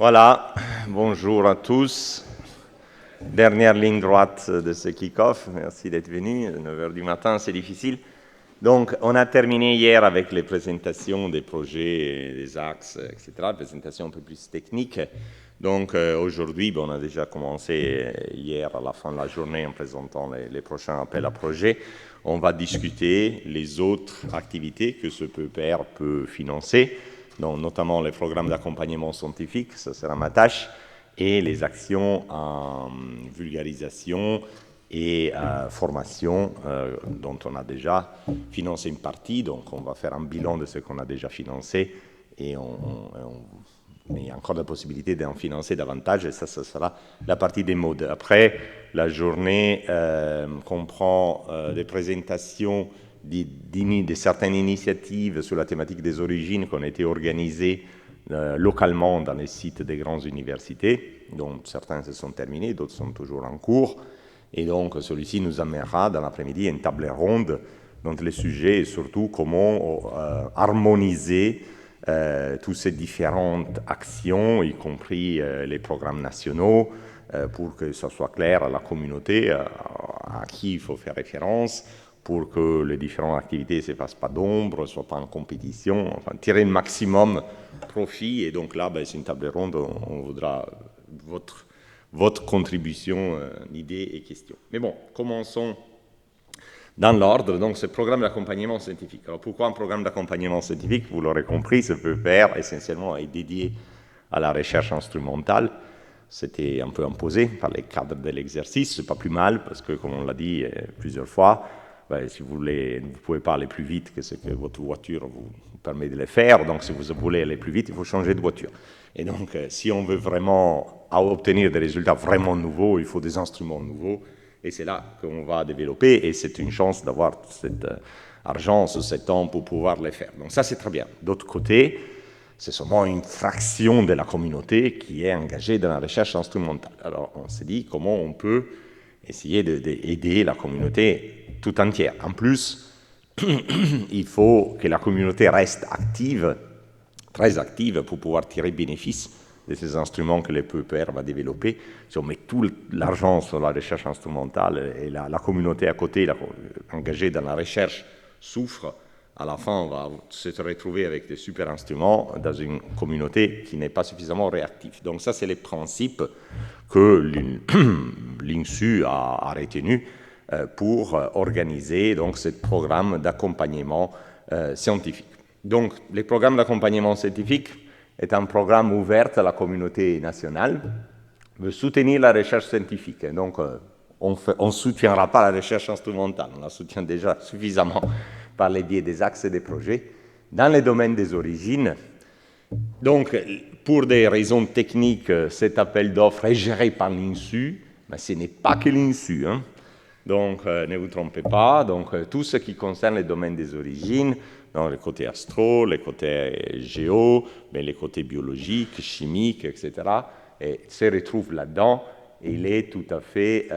Voilà, bonjour à tous. Dernière ligne droite de ce kick-off. Merci d'être venu. 9 heures du matin, c'est difficile. Donc, on a terminé hier avec les présentations des projets, des axes, etc. Présentations un peu plus techniques. Donc, aujourd'hui, on a déjà commencé hier à la fin de la journée en présentant les prochains appels à projets. On va discuter les autres activités que ce PEPR peut financer, donc notamment les programmes d'accompagnement scientifique, ça sera ma tâche, et les actions en vulgarisation et formation dont on a déjà financé une partie. Donc on va faire un bilan de ce qu'on a déjà financé et mais il y a encore la possibilité d'en financer davantage et ça sera la partie des modes. Après, la journée comprend des présentations de certaines initiatives sur la thématique des origines qui ont été organisées localement dans les sites des grandes universités, dont certains se sont terminés, d'autres sont toujours en cours. Et donc, celui-ci nous amènera dans l'après-midi à une table ronde dont le sujet est surtout comment harmoniser toutes ces différentes actions, y compris les programmes nationaux, pour que ça soit clair à la communauté à qui il faut faire référence, pour que les différentes activités ne se fassent pas d'ombre, ne soient pas en compétition, enfin tirer le maximum profit. Et donc là, c'est une table ronde, on voudra votre contribution, idées et questions. Mais bon, commençons dans l'ordre. Donc, ce programme d'accompagnement scientifique. Alors, pourquoi un programme d'accompagnement scientifique? Vous l'aurez compris, ce PEPR essentiellement est dédié à la recherche instrumentale. C'était un peu imposé par les cadres de l'exercice. C'est pas plus mal parce que, comme on l'a dit plusieurs fois, si vous voulez, vous ne pouvez pas aller plus vite que ce que votre voiture vous permet de le faire. Donc, si vous voulez aller plus vite, il faut changer de voiture. Et donc, si on veut vraiment obtenir des résultats vraiment nouveaux, il faut des instruments nouveaux. Et c'est là qu'on va développer. Et c'est une chance d'avoir cet argent, ce temps pour pouvoir le faire. Donc, ça, c'est très bien. D'autre côté, c'est seulement une fraction de la communauté qui est engagée dans la recherche instrumentale. Alors, on s'est dit comment on peut essayer d'aider la communauté tout entière. En plus, il faut que la communauté reste active, très active, pour pouvoir tirer bénéfice de ces instruments que le PEPR va développer. Si on met tout l'argent sur la recherche instrumentale et la communauté à côté, engagée dans la recherche, souffre, à la fin, on va se retrouver avec des super instruments dans une communauté qui n'est pas suffisamment réactive. Donc ça, c'est les principes que l'INSU a retenu pour organiser donc, ce programme d'accompagnement scientifique. Donc, les programmes d'accompagnement scientifique est un programme ouvert à la communauté nationale, veut soutenir la recherche scientifique. Donc, on ne soutiendra pas la recherche instrumentale, on la soutient déjà suffisamment par les biais des axes et des projets, dans les domaines des origines. Donc, pour des raisons techniques, cet appel d'offres est géré par l'INSU, mais ce n'est pas que l'INSU. Donc, ne vous trompez pas. Donc, tout ce qui concerne les domaines des origines, donc les côtés astro, les côtés géo, mais les côtés biologiques, chimiques, etc., et se retrouve là-dedans. Et il est tout à fait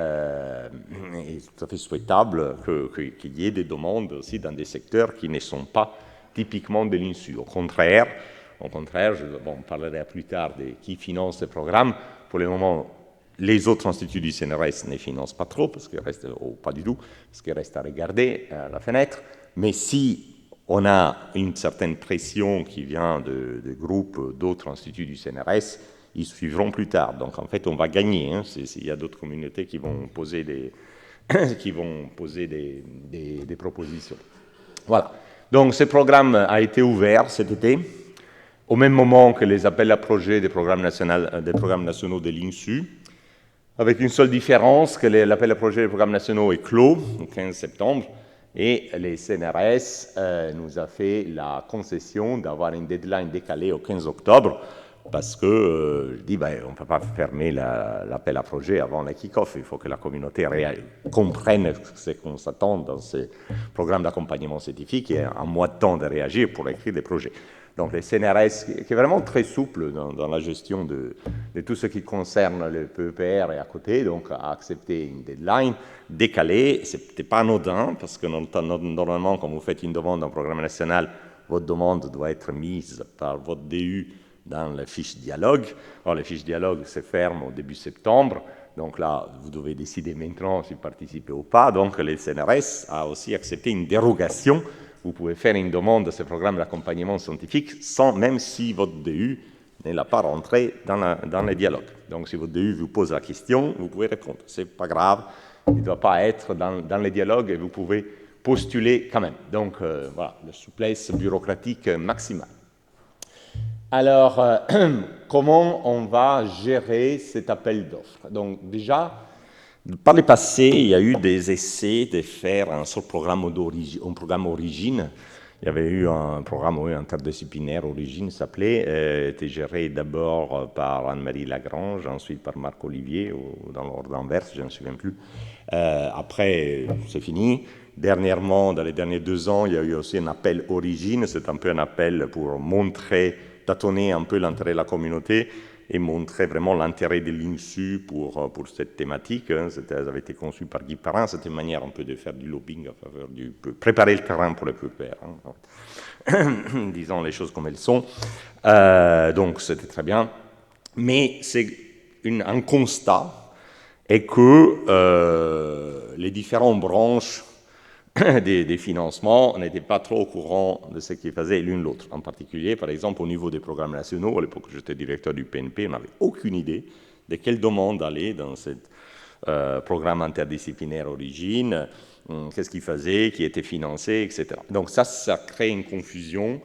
souhaitable qu'il y ait des demandes aussi dans des secteurs qui ne sont pas typiquement de l'INSU. Au contraire, on parlera plus tard de qui finance ce programme. Pour le moment, les autres instituts du CNRS ne financent pas trop, pas du tout, parce qu'il reste à regarder à la fenêtre. Mais si on a une certaine pression qui vient de groupes d'autres instituts du CNRS, ils suivront plus tard. Donc, en fait, on va gagner. Il y a d'autres communautés qui vont poser des propositions. Voilà. Donc, ce programme a été ouvert cet été, au même moment que les appels à projets des programmes nationaux de l'INSU, avec une seule différence, que l'appel à projets des programmes nationaux est clos, le 15 septembre, et les CNRS nous a fait la concession d'avoir une deadline décalée au 15 octobre, parce que, on ne peut pas fermer l'appel à projet avant le kick-off. Il faut que la communauté comprenne ce qu'on s'attend dans ces programmes d'accompagnement scientifique et un mois de temps de réagir pour écrire des projets. Donc, les CNRS, qui est vraiment très souple dans la gestion de tout ce qui concerne le PEPR et à côté, donc a accepté une deadline décalée. Ce n'était pas anodin, parce que normalement, quand vous faites une demande d'un programme national, votre demande doit être mise par votre DU dans les fiches dialogue. Alors, les fiches dialogue se ferment au début septembre. Donc là, vous devez décider maintenant si participer ou pas. Donc, le CNRS a aussi accepté une dérogation. Vous pouvez faire une demande de ce programme d'accompagnement scientifique sans, même si votre DU ne l'a pas rentré dans les dialogues. Donc, si votre DU vous pose la question, vous pouvez répondre. Ce n'est pas grave, il ne doit pas être dans les dialogues et vous pouvez postuler quand même. Donc, voilà, la souplesse bureaucratique maximale. Alors, comment on va gérer cet appel d'offres? Donc, déjà, par le passé, il y a eu des essais de faire un seul programme origine. Il y avait eu un programme interdisciplinaire origine, s'appelait, était géré d'abord par Anne-Marie Lagrange, ensuite par Marc Olivier, ou dans l'ordre inverse, je ne me souviens plus. Après, c'est fini. Dernièrement, dans les derniers 2 ans, il y a eu aussi un appel origine. C'est un peu un appel pour montrer, tâtonner un peu l'intérêt de la communauté et montrer vraiment l'intérêt de l'INSU pour cette thématique. Ça avait été conçu par Guy Perrin. C'était une manière un peu de faire du lobbying, à faveur préparer le terrain pour les PEPR. Disons les choses comme elles sont. Donc, c'était très bien. Mais c'est un constat est que les différentes branches des financements n'étaient pas trop au courant de ce qu'ils faisaient l'une l'autre. En particulier, par exemple, au niveau des programmes nationaux, à l'époque où j'étais directeur du PNP, on n'avait aucune idée de quelle demande aller dans ce programme interdisciplinaire origine, qu'est-ce qu'ils faisaient, qui était financé, etc. Donc ça crée une confusion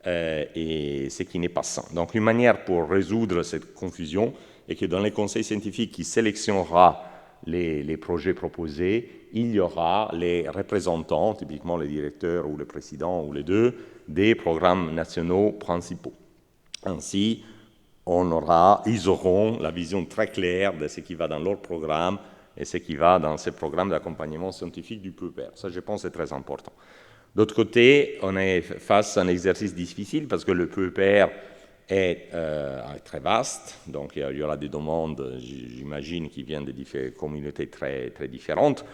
et ce qui n'est pas sain. Donc une manière pour résoudre cette confusion est que dans les conseils scientifiques qui sélectionnera les projets proposés, il y aura les représentants, typiquement les directeurs ou le président ou les deux, des programmes nationaux principaux. Ainsi, ils auront la vision très claire de ce qui va dans leur programme et ce qui va dans ces programmes d'accompagnement scientifique du PEPR. Ça, je pense, c'est très important. D'autre côté, on est face à un exercice difficile parce que le PEPR est très vaste, donc il y aura des demandes, j'imagine, qui viennent de communautés très, très différentes.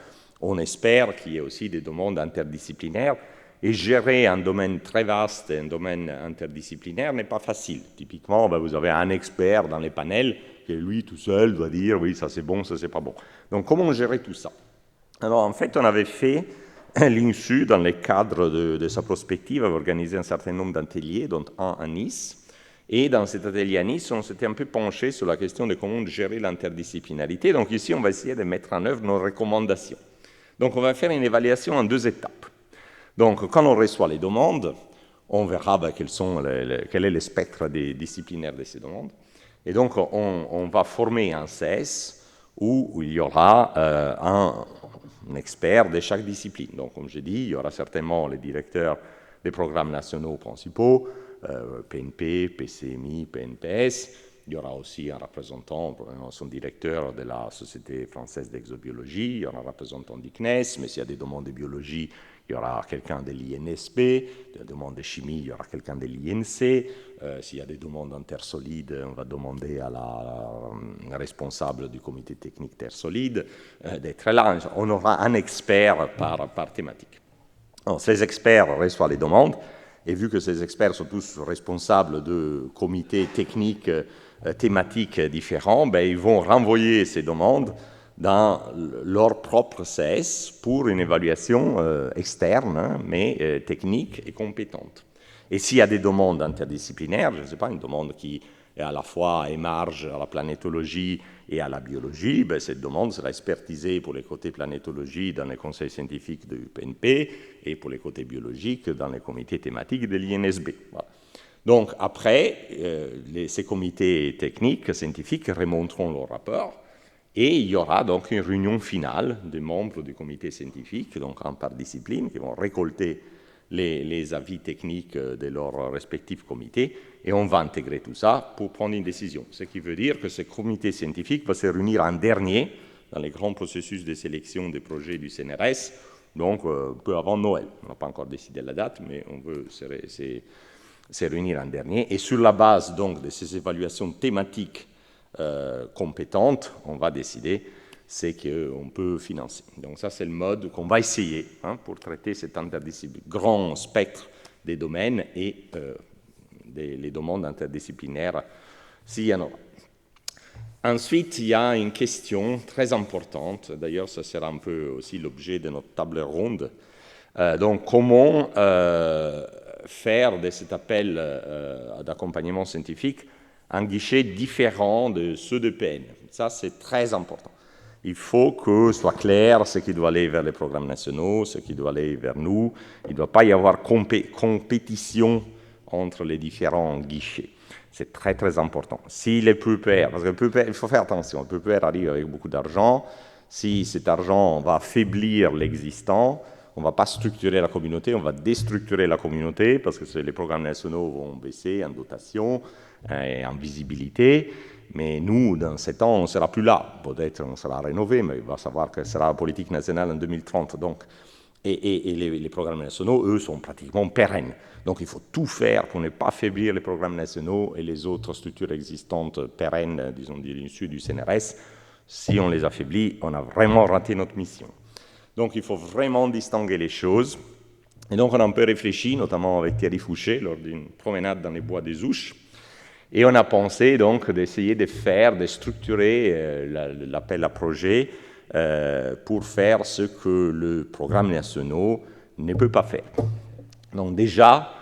On espère qu'il y ait aussi des demandes interdisciplinaires. Et gérer un domaine très vaste et un domaine interdisciplinaire n'est pas facile. Typiquement, vous avez un expert dans les panels qui, lui, tout seul, doit dire « oui, ça c'est bon, ça c'est pas bon ». Donc, comment gérer tout ça? Alors, en fait, on avait fait, l'INSU, dans le cadre de sa prospective, avait organisé un certain nombre d'ateliers, dont un à Nice. Et dans cet atelier à Nice, on s'était un peu penché sur la question de comment gérer l'interdisciplinarité. Donc ici, on va essayer de mettre en œuvre nos recommandations. Donc, on va faire une évaluation en 2 étapes. Donc, quand on reçoit les demandes, on verra quel est le spectre disciplinaire de ces demandes. Et donc, on va former un CS où il y aura un expert de chaque discipline. Donc, comme j'ai dit, il y aura certainement les directeurs des programmes nationaux principaux, PNP, PCMI, PNPS. Il y aura aussi un représentant, son directeur de la Société française d'exobiologie, il y aura un représentant d'ICNES, mais s'il y a des demandes de biologie, il y aura quelqu'un de l'INSP, des demandes de chimie, il y aura quelqu'un de l'INC. S'il y a des demandes en terre solide, on va demander à la responsable du comité technique terre solide d'être là. On aura un expert par thématique. Alors, ces experts reçoivent les demandes, et vu que ces experts sont tous responsables de comités techniques thématiques différents, ils vont renvoyer ces demandes dans leur propre CS pour une évaluation externe, mais technique et compétente. Et s'il y a des demandes interdisciplinaires, je ne sais pas, une demande qui est à la fois émarge à la planétologie et à la biologie, cette demande sera expertisée pour les côtés planétologie dans les conseils scientifiques du PNP et pour les côtés biologiques dans les comités thématiques de l'INSB. Voilà. Donc après, ces comités techniques, scientifiques remonteront leur rapport et il y aura donc une réunion finale des membres du comité scientifique, donc un par discipline, qui vont récolter les avis techniques de leurs respectifs comités et on va intégrer tout ça pour prendre une décision. Ce qui veut dire que ce comité scientifique va se réunir en dernier dans les grands processus de sélection des projets du CNRS, donc peu avant Noël. On n'a pas encore décidé la date, mais on veut se réunir en dernier. Et sur la base donc de ces évaluations thématiques compétentes, on va décider ce qu'on peut financer. Donc ça, c'est le mode qu'on va essayer pour traiter cet grand spectre des domaines et les demandes interdisciplinaires, s'il y en aura. Ensuite, il y a une question très importante, d'ailleurs, ça sera un peu aussi l'objet de notre table ronde. Donc, comment faire de cet appel d'accompagnement scientifique un guichet différent de ceux de PN. Ça, c'est très important. Il faut que ce soit clair ce qui doit aller vers les programmes nationaux, ce qui doit aller vers nous. Il ne doit pas y avoir compétition entre les différents guichets. C'est très, très important. Si les PEPR, parce que le PEPR, il faut faire attention, le PEPR arrive avec beaucoup d'argent. Si cet argent va affaiblir l'existant, on ne va pas structurer la communauté, on va déstructurer la communauté, parce que les programmes nationaux vont baisser en dotation et en visibilité. Mais nous, dans 7 ans, on ne sera plus là. Peut-être on sera rénové, mais il va savoir que ce sera la politique nationale en 2030. Donc, et les programmes nationaux, eux, sont pratiquement pérennes. Donc il faut tout faire pour ne pas affaiblir les programmes nationaux et les autres structures existantes pérennes, disons, issues du CNRS. Si on les affaiblit, on a vraiment raté notre mission. Donc il faut vraiment distinguer les choses. Et donc on a un peu réfléchi, notamment avec Thierry Fouché, lors d'une promenade dans les bois des Ouches. Et on a pensé donc d'essayer de structurer l'appel à projet pour faire ce que le programme national ne peut pas faire. Donc déjà,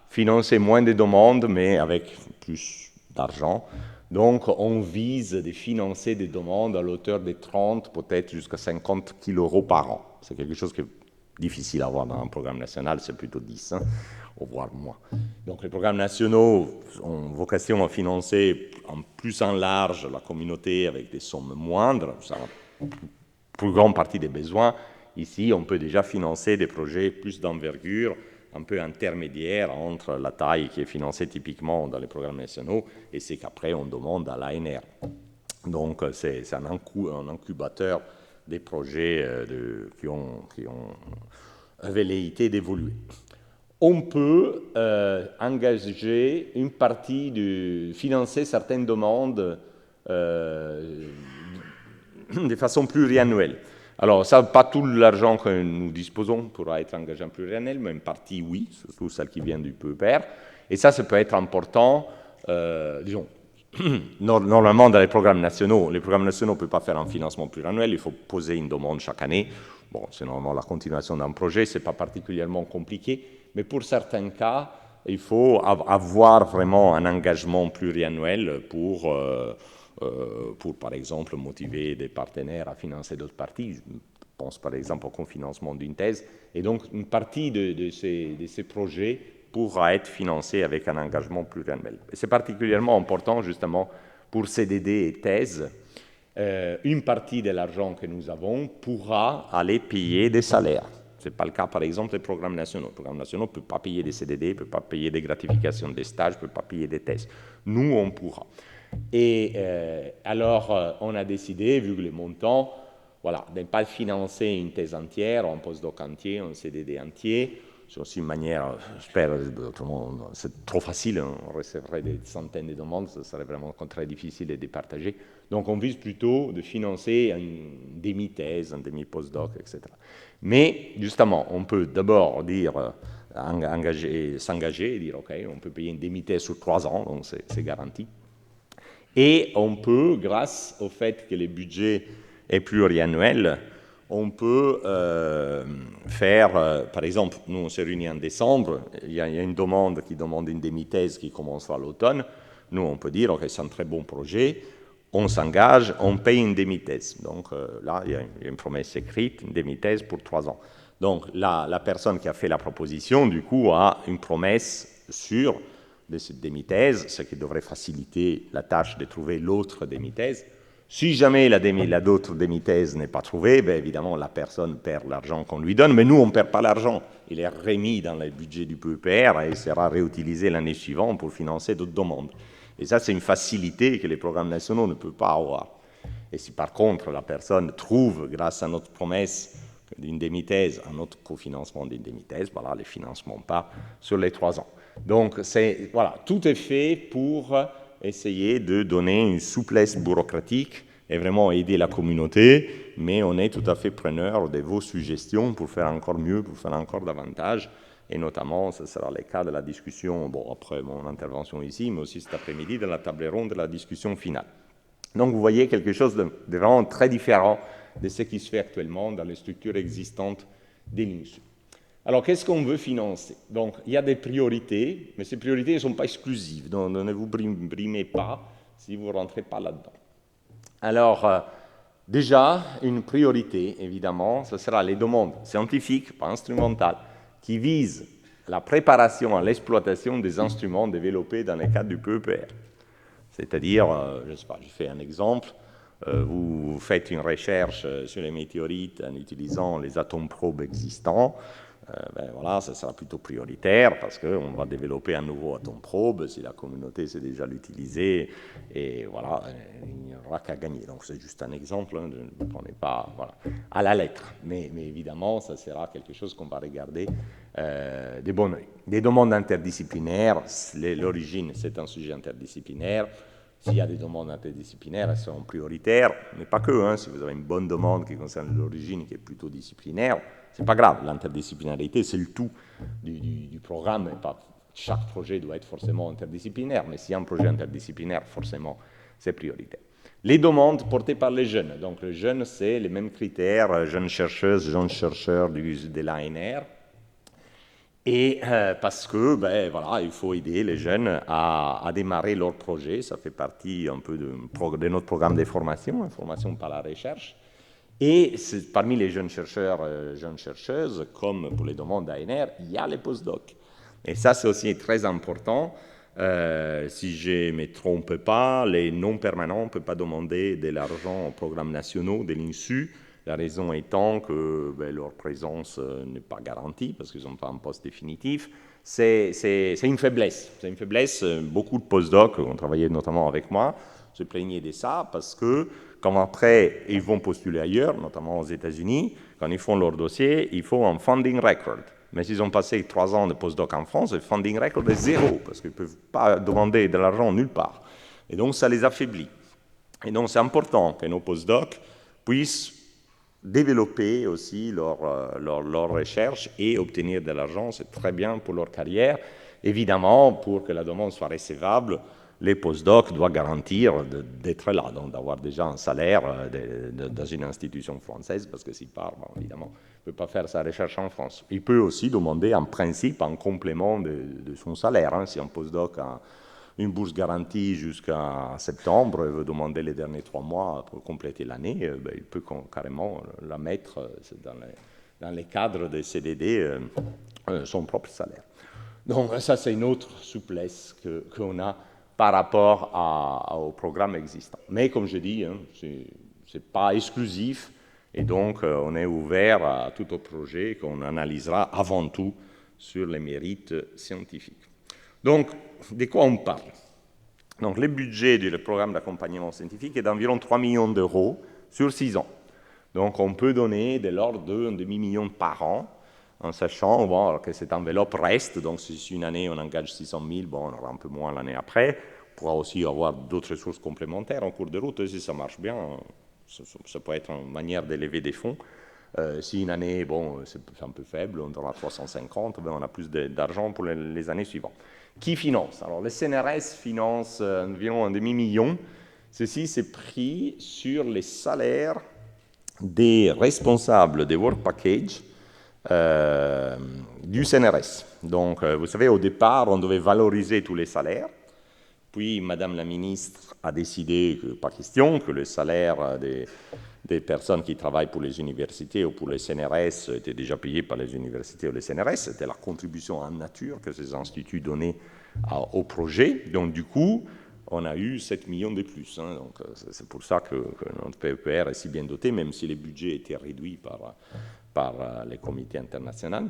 financer moins de demandes, mais avec plus d'argent. Donc on vise de financer des demandes à l'auteur de 30, peut-être jusqu'à 50 000 € par an. C'est quelque chose qui est difficile à avoir dans un programme national, c'est plutôt 10, voire moins. Donc les programmes nationaux ont vocation à financer en plus en large la communauté avec des sommes moindres, ça a plus grande partie des besoins. Ici, on peut déjà financer des projets plus d'envergure, un peu intermédiaire entre la taille qui est financée typiquement dans les programmes nationaux et c'est qu'après on demande à l'ANR. Donc c'est un incubateur des projets qui ont velléité d'évoluer. On peut engager une partie financer certaines demandes de façon pluriannuelle. Alors, ça, pas tout l'argent que nous disposons pourra être engagé en pluriannuel, mais une partie, oui, surtout celle qui vient du PEPR. Et ça peut être important, disons, normalement dans les programmes nationaux. Les programmes nationaux ne peuvent pas faire un financement pluriannuel, il faut poser une demande chaque année. Bon, c'est normalement la continuation d'un projet, ce n'est pas particulièrement compliqué, mais pour certains cas, il faut avoir vraiment un engagement pluriannuel pour par exemple, motiver des partenaires à financer d'autres parties. Je pense par exemple au cofinancement d'une thèse. Et donc, une partie de ces projets pourra être financée avec un engagement pluriannuel. Et c'est particulièrement important, justement, pour CDD et thèses. Une partie de l'argent que nous avons pourra aller payer des salaires. Ce n'est pas le cas, par exemple, des programmes nationaux. Les programmes nationaux ne peuvent pas payer des CDD, ne peuvent pas payer des gratifications des stages, ne peuvent pas payer des thèses. Nous, on pourra. Et alors, on a décidé, vu que les montants, voilà, de ne pas financer une thèse entière, un postdoc entier, un CDD entier. C'est aussi une manière, j'espère, autrement, c'est trop facile, on recevrait des centaines de demandes, ce serait vraiment très difficile de partager. Donc, on vise plutôt de financer une demi-thèse, un demi-postdoc, etc. Mais, justement, on peut d'abord dire, s'engager et dire, OK, on peut payer une demi-thèse sur 3 ans, donc c'est garanti. Et on peut, grâce au fait que le budget est pluriannuel, on peut faire, par exemple, nous on s'est réunis en décembre, il y a une demande qui demande une demi-thèse qui commencera à l'automne, nous on peut dire, ok, c'est un très bon projet, on s'engage, on paye une demi-thèse. Donc là, il y a une promesse écrite, une demi-thèse pour 3 ans. Donc la personne qui a fait la proposition, du coup, a une promesse sûre de cette demi-thèse, ce qui devrait faciliter la tâche de trouver l'autre demi-thèse. Si jamais l'autre demi-thèse n'est pas trouvée, bien évidemment, la personne perd l'argent qu'on lui donne, mais nous, on ne perd pas l'argent. Il est remis dans le budget du PEPR et sera réutilisé l'année suivante pour financer d'autres demandes. Et ça, c'est une facilité que les programmes nationaux ne peuvent pas avoir. Et si par contre, la personne trouve, grâce à notre promesse d'une demi-thèse, un autre cofinancement d'une demi-thèse, voilà, elle ne les financement pas sur les 3 ans. Donc, voilà, tout est fait pour essayer de donner une souplesse bureaucratique et vraiment aider la communauté, mais on est tout à fait preneur de vos suggestions pour faire encore mieux, pour faire encore davantage. et notamment, ce sera le cas de la discussion, bon, après mon intervention ici, mais aussi cet après-midi, de la table ronde de la discussion finale. Donc, vous voyez quelque chose de vraiment très différent de ce qui se fait actuellement dans les structures existantes des l'INSU. Alors, qu'est-ce qu'on veut financer? Donc, il y a des priorités, mais ces priorités ne sont pas exclusives, donc ne vous brimez pas si vous ne rentrez pas là-dedans. Alors, déjà, une priorité, évidemment, ce sera les demandes scientifiques, pas instrumentales, qui visent la préparation à l'exploitation des instruments développés dans le cadre du PEPR. C'est-à-dire, je ne sais pas, je fais un exemple, vous faites une recherche sur les météorites en utilisant les atomes probes existants, voilà, ça sera plutôt prioritaire parce qu'on va développer un nouveau atome probe si la communauté sait déjà l'utiliser, et voilà, il n'y aura qu'à gagner. Donc c'est juste un exemple, hein, ne vous prenez pas voilà, à la lettre, mais évidemment, ça sera quelque chose qu'on va regarder de bon oeil. Des demandes interdisciplinaires, l'origine c'est un sujet interdisciplinaire. S'il y a des demandes interdisciplinaires, elles seront prioritaires, mais pas que. Hein, si vous avez une bonne demande qui concerne l'origine, qui est plutôt disciplinaire, c'est pas grave. L'interdisciplinarité, c'est le tout du programme. Et pas chaque projet doit être forcément interdisciplinaire, mais s'il y a un projet interdisciplinaire, forcément, c'est prioritaire. Les demandes portées par les jeunes. Donc, les jeunes, c'est les mêmes critères, jeunes chercheuses, jeunes chercheurs de l'ANR. Et parce que, voilà, il faut aider les jeunes à démarrer leur projet. Ça fait partie un peu de notre programme de formation, formation par la recherche. Et parmi les jeunes chercheurs, jeunes chercheuses, comme pour les demandes d'ANR, il y a les postdocs. Et ça, c'est aussi très important. Si je ne me trompe pas, les non-permanents ne peuvent pas demander de l'argent aux programmes nationaux de l'INSU. La raison étant que leur présence n'est pas garantie parce qu'ils n'ont pas un poste définitif. C'est une faiblesse. C'est une faiblesse. Beaucoup de postdocs, qui ont travaillé notamment avec moi, se plaignaient de ça parce que quand après ils vont postuler ailleurs, notamment aux États-Unis, quand ils font leur dossier, il faut un funding record. Mais s'ils ont passé 3 ans de postdoc en France, le funding record est zéro parce qu'ils ne peuvent pas demander de l'argent nulle part. Et donc ça les affaiblit. Et donc c'est important que nos postdocs puissent développer aussi leur recherche et obtenir de l'argent. C'est très bien pour leur carrière. Évidemment, pour que la demande soit recevable, les postdocs doivent garantir d'être là, donc d'avoir déjà un salaire dans une institution française, parce que s'il part, évidemment, il ne peut pas faire sa recherche en France. Il peut aussi demander en principe un complément de son salaire. Hein. Si un postdoc a une bourse garantie jusqu'à septembre, il veut demander les derniers 3 mois pour compléter l'année, il peut carrément la mettre dans les cadres des CDD, son propre salaire. Donc ça, c'est une autre souplesse qu'on a par rapport au programme existant. Mais comme je dis, hein, ce n'est pas exclusif, et donc on est ouvert à tout autre projet qu'on analysera avant tout sur les mérites scientifiques. Donc, de quoi on parle? Donc, le budget du programme d'accompagnement scientifique est d'environ 3 millions d'euros sur 6 ans. Donc, on peut donner de l'ordre d'un demi-million par an, en sachant que cette enveloppe reste. Donc, si une année on engage 600 000, on aura un peu moins l'année après. On pourra aussi avoir d'autres ressources complémentaires en cours de route. Et si ça marche bien, ça peut être une manière d'élever des fonds. Si une année, c'est un peu faible, on aura 350, on a plus d'argent pour les années suivantes. Qui finance? Alors, le CNRS finance environ un demi-million. Ceci, c'est pris sur les salaires des responsables des Work Package du CNRS. Donc, vous savez, au départ, on devait valoriser tous les salaires. Puis, Madame la ministre a décidé que, pas question, que le salaire des personnes qui travaillent pour les universités ou pour les CNRS étaient déjà payés par les universités ou les CNRS. C'était la contribution en nature que ces instituts donnaient au projet. Donc, du coup, on a eu 7 millions de plus. Hein. Donc, c'est pour ça que notre PEPR est si bien doté, même si les budgets étaient réduits par les comités internationaux.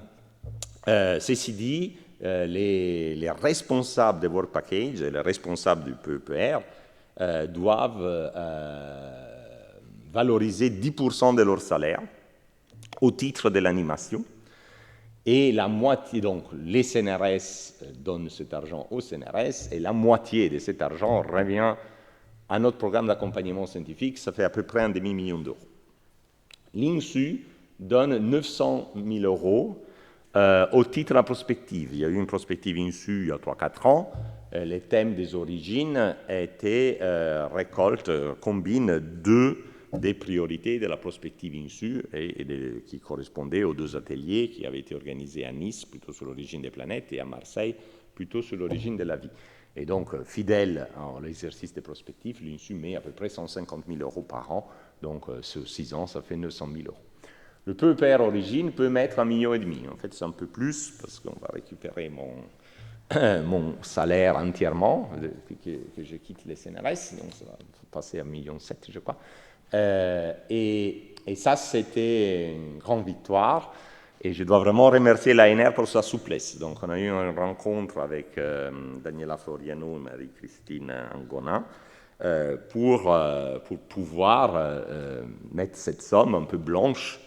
Ceci dit, les responsables des Work Package et les responsables du PEPR doivent valoriser 10% de leur salaire au titre de l'animation. Et la moitié, donc les CNRS donnent cet argent aux CNRS, et la moitié de cet argent revient à notre programme d'accompagnement scientifique, ça fait à peu près un demi-million d'euros. L'INSU donne 900 000 euros Au titre de la prospective, il y a eu une prospective INSU il y a 3-4 ans. Les thèmes des origines étaient combinent deux des priorités de la prospective INSU qui correspondaient aux deux ateliers qui avaient été organisés à Nice, plutôt sur l'origine des planètes, et à Marseille, plutôt sur l'origine de la vie. Et donc, fidèle à l'exercice des prospectives, l'INSU met à peu près 150 000 € par an. Donc, sur 6 ans, ça fait 900 000 €. Le PEPR origine peut mettre 1,5 million. En fait, c'est un peu plus, parce qu'on va récupérer mon salaire entièrement, que je quitte les CNRS, donc ça va passer à 1,7 million, je crois. Et ça, c'était une grande victoire. Et je dois vraiment remercier l'ANR pour sa souplesse. Donc, on a eu une rencontre avec Daniela Floriano et Marie-Christine Angona pour pouvoir mettre cette somme un peu blanche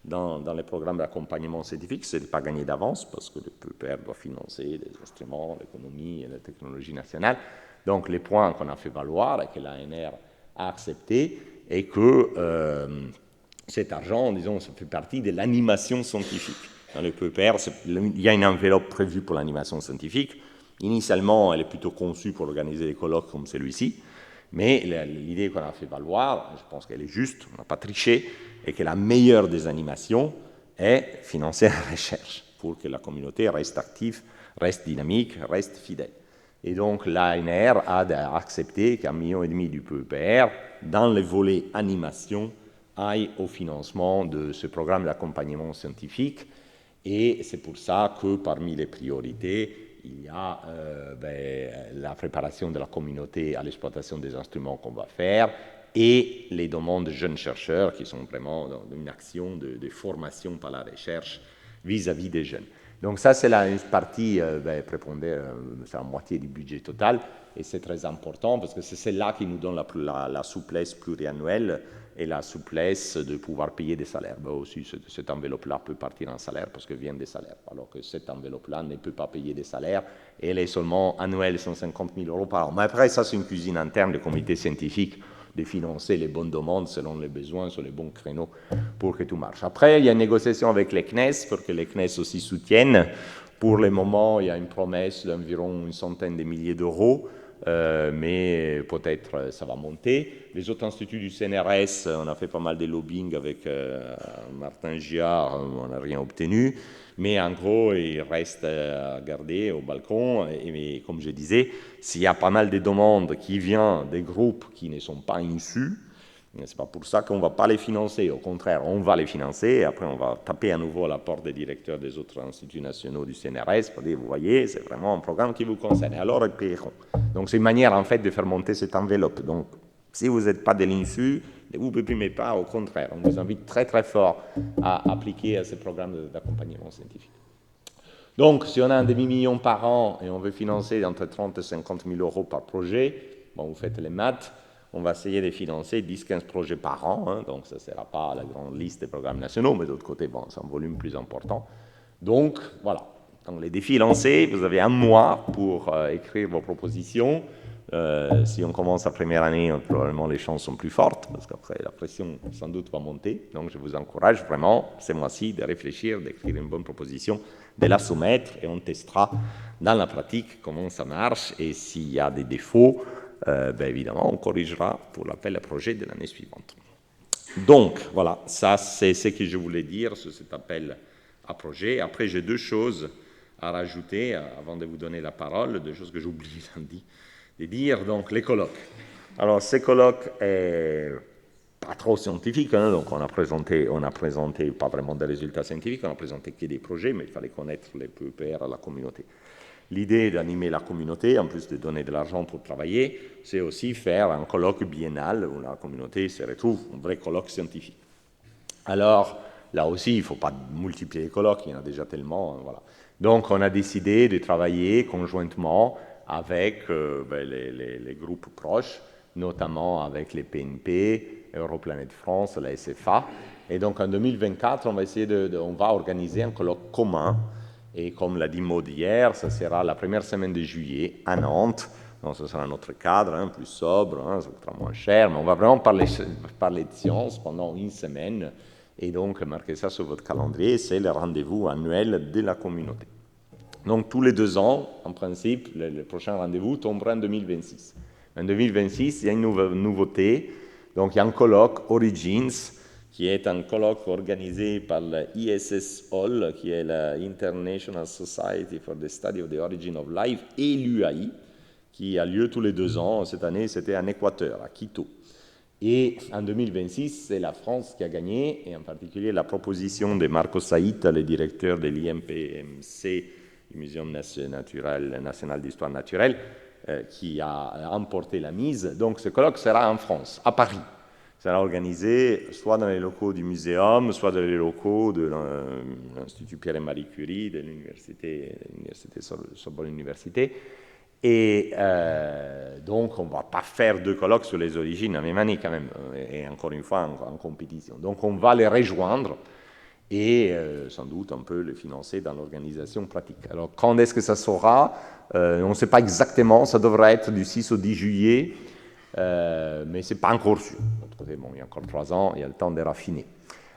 dans les programmes d'accompagnement scientifique. Ce n'est pas gagné d'avance parce que le PEPR doit financer les instruments, l'économie et la technologie nationale. Donc, les points qu'on a fait valoir et que l'ANR a accepté et que cet argent, disons, ça fait partie de l'animation scientifique. Dans le PEPR, il y a une enveloppe prévue pour l'animation scientifique. Initialement, elle est plutôt conçue pour organiser des colloques comme celui-ci, mais l'idée qu'on a fait valoir, je pense qu'elle est juste, on n'a pas triché, et que la meilleure des animations est financer la recherche pour que la communauté reste active, reste dynamique, reste fidèle. Et donc, l'ANR a accepté qu'1,5 million du PEPR, dans le volet animation, aille au financement de ce programme d'accompagnement scientifique. Et c'est pour ça que parmi les priorités, il y a la préparation de la communauté à l'exploitation des instruments qu'on va faire et les demandes de jeunes chercheurs qui sont vraiment dans une action de formation par la recherche vis-à-vis des jeunes. Donc ça, c'est une partie c'est la moitié du budget total et c'est très important parce que c'est celle-là qui nous donne la souplesse pluriannuelle et la souplesse de pouvoir payer des salaires. Aussi, cette enveloppe-là peut partir en salaire parce qu'elle vient des salaires, alors que cette enveloppe-là ne peut pas payer des salaires et elle est seulement annuelle, 150 000 € par an. Mais après, ça, c'est une cuisine interne du comité scientifique de financer les bonnes demandes selon les besoins, sur les bons créneaux pour que tout marche. Après, il y a une négociation avec les CNES pour que les CNES aussi soutiennent. Pour le moment, il y a une promesse d'environ une centaine de milliers d'euros. Mais peut-être ça va monter. Les autres instituts du CNRS, on a fait pas mal de lobbying avec Martin Giard, on n'a rien obtenu, mais en gros, il reste à garder au balcon. Et comme je disais, s'il y a pas mal de demandes qui viennent des groupes qui ne sont pas issus, c'est pas pour ça qu'on ne va pas les financer. Au contraire, on va les financer et après on va taper à nouveau à la porte des directeurs des autres instituts nationaux du CNRS pour dire, vous voyez, c'est vraiment un programme qui vous concerne. Et alors, ils paieront. Donc, c'est une manière, en fait, de faire monter cette enveloppe. Donc, si vous n'êtes pas de l'INSU, ne vous déprimez pas, au contraire. On vous invite très, très fort à appliquer à ces programmes d'accompagnement scientifique. Donc, si on a un demi-million par an et on veut financer entre 30 et 50 000 € par projet, bon, vous faites les maths, on va essayer de financer 10-15 projets par an, hein, donc ça ne sera pas la grande liste des programmes nationaux, mais d'autre côté, bon, c'est un volume plus important. Donc, voilà. Donc, les défis lancés, vous avez un mois pour écrire vos propositions. Si on commence la première année, probablement les chances sont plus fortes, parce qu'après, la pression, sans doute, va monter. Donc, je vous encourage vraiment, ce mois-ci, de réfléchir, d'écrire une bonne proposition, de la soumettre, et on testera dans la pratique comment ça marche, et s'il y a des défauts, évidemment, on corrigera pour l'appel à projet de l'année suivante. Donc, voilà, ça, c'est ce que je voulais dire sur cet appel à projet. Après, j'ai deux choses à rajouter avant de vous donner la parole, deux choses que j'oublie de dire. Donc, les colloques. Alors, ces colloques est pas trop scientifique, hein, donc on a présenté pas vraiment des résultats scientifiques, on a présenté que des projets, mais il fallait connaître les PEPR à la communauté. L'idée d'animer la communauté, en plus de donner de l'argent pour travailler, c'est aussi faire un colloque biennal où la communauté se retrouve, un vrai colloque scientifique. Alors, là aussi, il ne faut pas multiplier les colloques, il y en a déjà tellement. Voilà. Donc, on a décidé de travailler conjointement avec les groupes proches, notamment avec les PNP, Europlanète France, la SFA. Et donc, en 2024, on va organiser un colloque commun. Et comme l'a dit Maud hier, ça sera la première semaine de juillet à Nantes. Donc, ce sera notre cadre, hein, plus sobre, hein, ça coûtera moins cher, mais on va vraiment parler de science pendant une semaine Et donc, marquez ça sur votre calendrier, c'est le rendez-vous annuel de la communauté. Donc, tous les 2 ans, en principe, le prochain rendez-vous tombera en 2026. En 2026, il y a une nouveauté. Donc, il y a un colloque Origins, qui est un colloque organisé par l'ISS Hall, qui est la International Society for the Study of the Origin of Life, et l'UAI, qui a lieu tous les 2 ans. Cette année, c'était en Équateur, à Quito. Et en 2026, c'est la France qui a gagné, et en particulier la proposition de Marco Saïta, le directeur de l'IMPMC, du Muséum national d'histoire naturelle, qui a emporté la mise. Donc ce colloque sera en France, à Paris. Sera organisé soit dans les locaux du muséum, soit dans les locaux de l'Institut Pierre et Marie Curie, de l'Université Sorbonne Université. Et donc, on ne va pas faire 2 colloques sur les origines en même année quand même, et encore une fois en compétition. Donc, on va les rejoindre et sans doute on peut les financer dans l'organisation pratique. Alors, quand est-ce que ça sera? On ne sait pas exactement, ça devrait être du 6 au 10 juillet, mais ce n'est pas encore sûr. Bon, il y a encore 3 ans, il y a le temps de raffiner.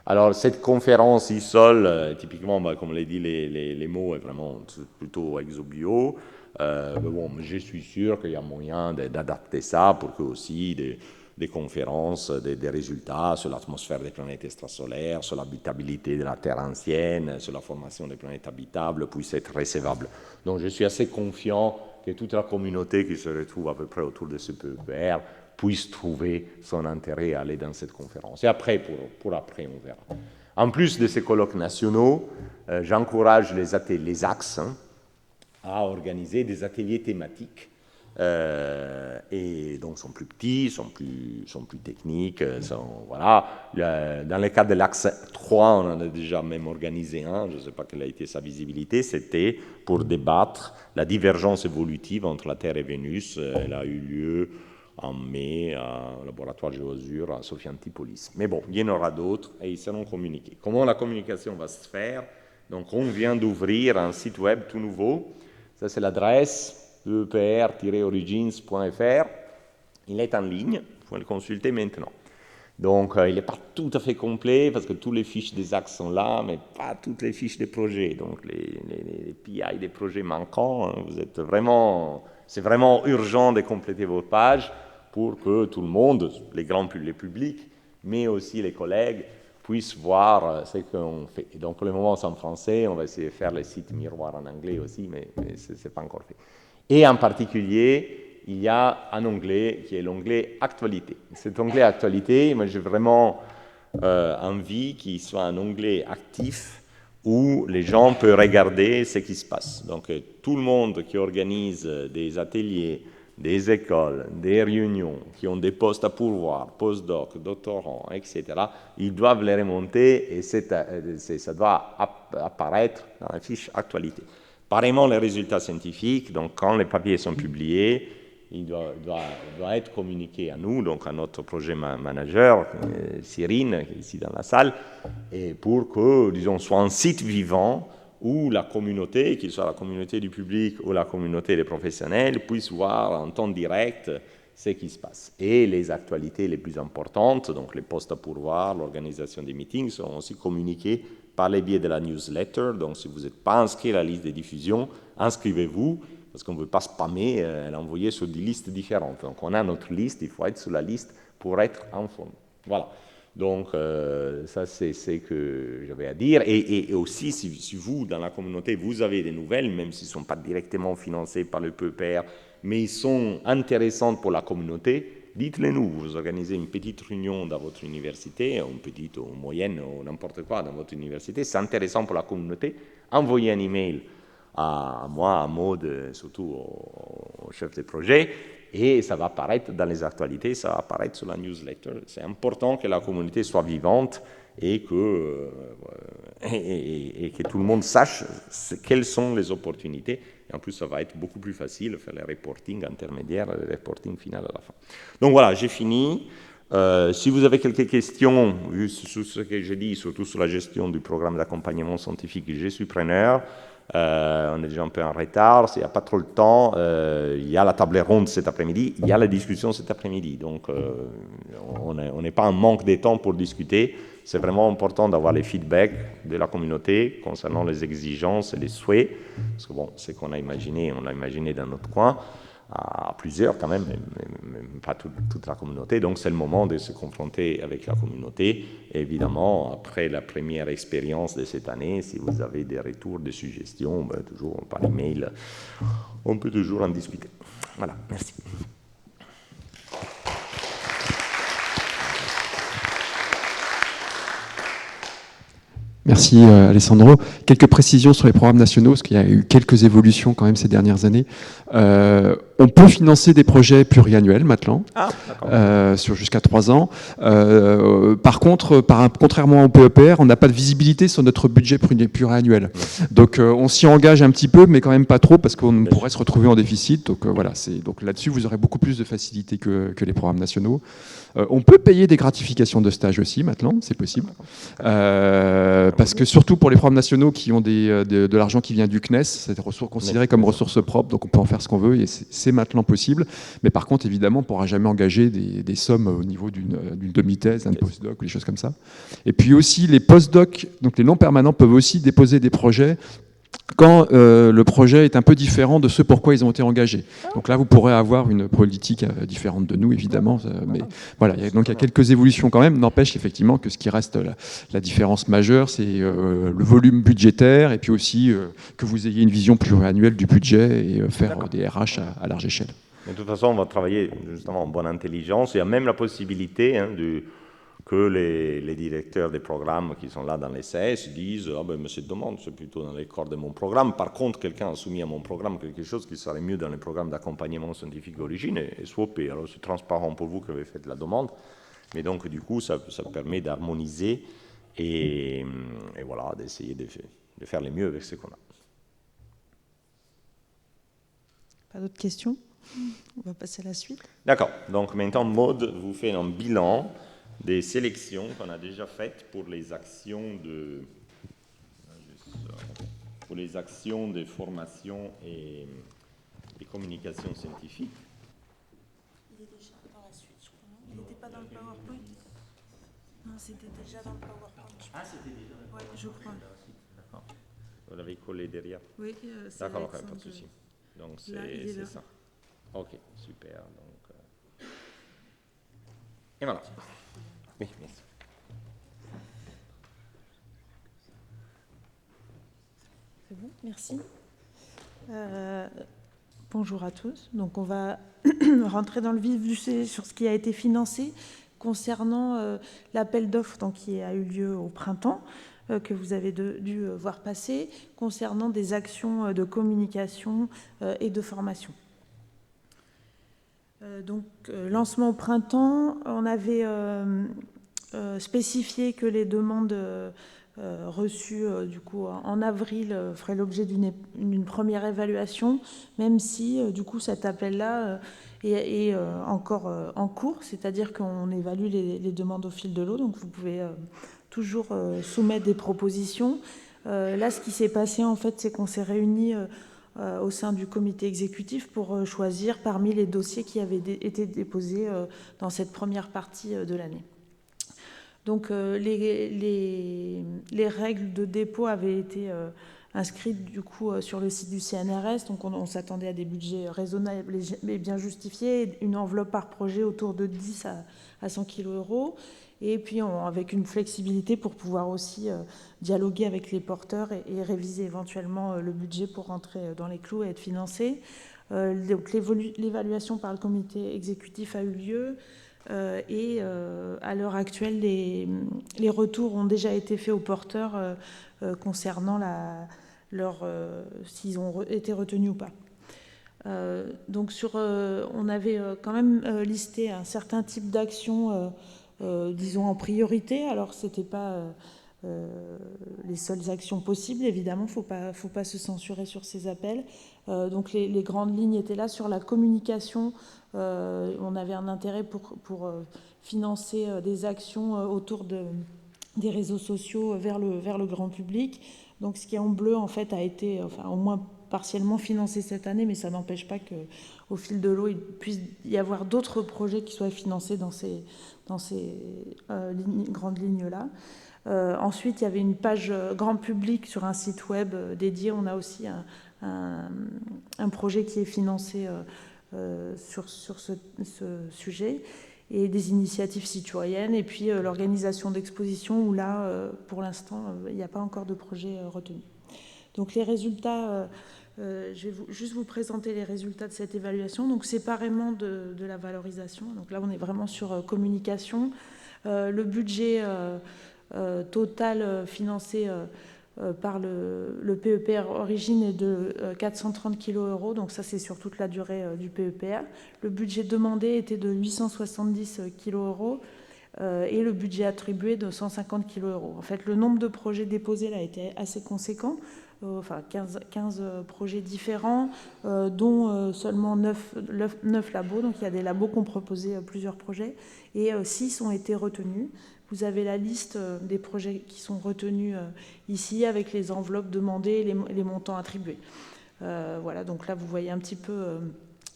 Alors, cette conférence ISOL, typiquement, comme l'a dit, les mots est vraiment plutôt exobio. Mais bon, je suis sûr qu'il y a moyen d'adapter ça pour que aussi des conférences, des résultats sur l'atmosphère des planètes extrasolaires, sur l'habitabilité de la Terre ancienne, sur la formation des planètes habitables puissent être recevables. Donc je suis assez confiant que toute la communauté qui se retrouve à peu près autour de ce PEPR puisse trouver son intérêt à aller dans cette conférence. Et après, pour après, on verra. En plus de ces colloques nationaux, j'encourage les axes, à organiser des ateliers thématiques. Et donc, sont plus petits, sont plus techniques. Voilà. Dans le cas de l'axe 3, on en a déjà même organisé un, je ne sais pas quelle a été sa visibilité, c'était pour débattre la divergence évolutive entre la Terre et Vénus. Elle a eu lieu en mai au laboratoire Géosur à Sophia Antipolis. Mais bon, il y en aura d'autres et ils seront communiqués. Comment la communication va se faire? Donc, on vient d'ouvrir un site web tout nouveau. Ça, c'est l'adresse epr-origins.fr. Il est en ligne, il faut le consulter maintenant. Donc, il n'est pas tout à fait complet parce que tous les fiches des axes sont là, mais pas toutes les fiches des projets. Donc, les PI des projets manquants, c'est vraiment urgent de compléter votre page pour que tout le monde, les publics, mais aussi les collègues, puissent voir ce qu'on fait. Et donc, pour le moment, c'est en français. On va essayer de faire le site miroir en anglais aussi, mais ce n'est pas encore fait. Et en particulier, il y a un onglet qui est l'onglet Actualité. Cet onglet Actualité, moi, j'ai vraiment envie qu'il soit un onglet actif où les gens peuvent regarder ce qui se passe. Donc, tout le monde qui organise des ateliers, des écoles, des réunions, qui ont des postes à pourvoir, postdoc, doctorants, etc., ils doivent les remonter et ça doit apparaître dans la fiche actualité. Pareillement, les résultats scientifiques, donc quand les papiers sont publiés, il doit être communiqué à nous, donc à notre projet manager, Cyrine, qui est ici dans la salle, et pour que, disons, soit un site vivant où la communauté, qu'il soit la communauté du public ou la communauté des professionnels, puisse voir en temps direct ce qui se passe. Et les actualités les plus importantes, donc les postes à pourvoir, l'organisation des meetings, seront aussi communiquées par le biais de la newsletter. Donc si vous n'êtes pas inscrit à la liste de diffusion, inscrivez-vous, parce qu'on ne veut pas spammer, l'envoyer sur des listes différentes. Donc on a notre liste, il faut être sur la liste pour être informé. Voilà. Donc, ça, c'est ce que j'avais à dire. Et aussi, si vous, dans la communauté, vous avez des nouvelles, même s'ils ne sont pas directement financés par le PEPR, mais ils sont intéressants pour la communauté, dites-les nous. Vous organisez une petite réunion dans votre université, une petite ou moyenne, ou n'importe quoi dans votre université, c'est intéressant pour la communauté, envoyez un email à moi, à Maud, surtout au chef de projet, et ça va apparaître dans les actualités, ça va apparaître sur la newsletter. C'est important que la communauté soit vivante et que tout le monde sache quelles sont les opportunités. Et en plus, ça va être beaucoup plus facile de faire le reporting intermédiaire et le reporting final à la fin. Donc voilà, j'ai fini. Si vous avez quelques questions sur ce que j'ai dit, surtout sur la gestion du programme d'accompagnement scientifique, je suis preneur. On est déjà un peu en retard, s'il n'y a pas trop le temps, il y a la table ronde cet après-midi, il y a la discussion cet après-midi. Donc, on n'est pas en manque de temps pour discuter. C'est vraiment important d'avoir les feedbacks de la communauté concernant les exigences et les souhaits. Parce que bon, ce qu'on a imaginé, on l'a imaginé dans notre coin, à plusieurs quand même, mais pas toute la communauté. Donc c'est le moment de se confronter avec la communauté. Et évidemment, après la première expérience de cette année, si vous avez des retours, des suggestions, ben, toujours par email, on peut toujours en discuter. Voilà, merci. Merci Alessandro. Quelques précisions sur les programmes nationaux, parce qu'il y a eu quelques évolutions quand même ces dernières années. On peut financer des projets pluriannuels maintenant, sur jusqu'à 3 ans. Par contre, contrairement au PEPR, on n'a pas de visibilité sur notre budget pluriannuel. Donc on s'y engage un petit peu, mais quand même pas trop, parce qu'on pourrait se retrouver en déficit. Donc voilà, donc là-dessus, vous aurez beaucoup plus de facilité que les programmes nationaux. On peut payer des gratifications de stage aussi maintenant, c'est possible. Parce que surtout pour les programmes nationaux qui ont de l'argent qui vient du CNES, c'est considéré comme ressource propre, donc on peut en faire ce qu'on veut et c'est maintenant possible. Mais par contre, évidemment, on ne pourra jamais engager des sommes au niveau d'une demi-thèse, d'un postdoc ou des choses comme ça. Et puis aussi, les postdocs, donc les non-permanents, peuvent aussi déposer des projets quand le projet est un peu différent de ce pourquoi ils ont été engagés. Donc là, vous pourrez avoir une politique différente de nous, évidemment. Mais voilà, donc il y a quelques évolutions quand même. N'empêche effectivement que ce qui reste la différence majeure, c'est le volume budgétaire et puis aussi que vous ayez une vision pluriannuelle du budget et faire des RH à large échelle. De toute façon, on va travailler justement en bonne intelligence. Il y a même la possibilité que les directeurs des programmes qui sont là dans les CS disent « Ah ben, mais cette demande, c'est plutôt dans les corps de mon programme. Par contre, quelqu'un a soumis à mon programme quelque chose qui serait mieux dans les programmes d'accompagnement scientifique d'origine et swapé. Alors, c'est transparent pour vous qui avez fait la demande. Mais donc, du coup, ça permet d'harmoniser et voilà, d'essayer de faire le mieux avec ce qu'on a. » Pas d'autres questions ? On va passer à la suite. D'accord. Donc maintenant, Maud vous fait un bilan des sélections qu'on a déjà faites pour les actions de formation et communication scientifique. Il est déjà dans la suite, je crois. Il n'était pas dans le PowerPoint. Non, c'était déjà dans le PowerPoint. Ah, c'était déjà dans le PowerPoint. Oui, je crois. D'accord. Vous l'avez collé derrière. Oui, c'est d'accord, pas de souci. Donc c'est ça. Ok, super. Donc, et voilà. Oui, merci. C'est bon, merci. Bonjour à tous. Donc on va rentrer dans le vif du sujet sur ce qui a été financé concernant l'appel d'offres qui a eu lieu au printemps, que vous avez dû voir passer, concernant des actions de communication et de formation. Donc, lancement au printemps, on avait spécifié que les demandes reçues du coup en avril feraient l'objet d'une première évaluation, même si du coup cet appel-là est encore en cours, c'est-à-dire qu'on évalue les demandes au fil de l'eau, donc vous pouvez toujours soumettre des propositions. Là, ce qui s'est passé en fait, c'est qu'on s'est réunis au sein du comité exécutif pour choisir parmi les dossiers qui avaient été déposés dans cette première partie de l'année. Donc les règles de dépôt avaient été inscrites du coup sur le site du CNRS, donc on s'attendait à des budgets raisonnables et bien justifiés, une enveloppe par projet autour de 10 à 100 kg €, et puis avec une flexibilité pour pouvoir aussi dialoguer avec les porteurs et réviser éventuellement le budget pour rentrer dans les clous et être financé. Donc l'évaluation par le comité exécutif a eu lieu et à l'heure actuelle, les retours ont déjà été faits aux porteurs concernant s'ils ont été retenus ou pas. Donc on avait quand même listé un certain type d'actions disons en priorité. Alors c'était pas les seules actions possibles, évidemment, faut pas se censurer sur ces appels. Donc les grandes lignes étaient là. Sur la communication, on avait un intérêt pour financer des actions autour des réseaux sociaux vers le grand public. Donc ce qui est en bleu, en fait, a été, au moins partiellement financé cette année, mais ça n'empêche pas qu'au fil de l'eau, il puisse y avoir d'autres projets qui soient financés dans ces grandes lignes-là. Ensuite, il y avait une page grand public sur un site web dédié. On a aussi un projet qui est financé sur ce sujet, et des initiatives citoyennes, et puis l'organisation d'expositions où là, pour l'instant, il n'y a pas encore de projet retenu. Donc les résultats, je vais juste vous présenter les résultats de cette évaluation, donc séparément de la valorisation. Donc là, on est vraiment sur communication. Le budget total financé par le PEPR origine est de 430 kg €, donc ça c'est sur toute la durée du PEPR. Le budget demandé était de 870 kg € et le budget attribué de 150 kg €. En fait, le nombre de projets déposés là a été assez conséquent, 15 projets différents, dont seulement 9 labos, donc il y a des labos qui ont proposé plusieurs projets, et 6 ont été retenus. Vous avez la liste des projets qui sont retenus ici, avec les enveloppes demandées et les montants attribués. Voilà, donc là vous voyez un petit peu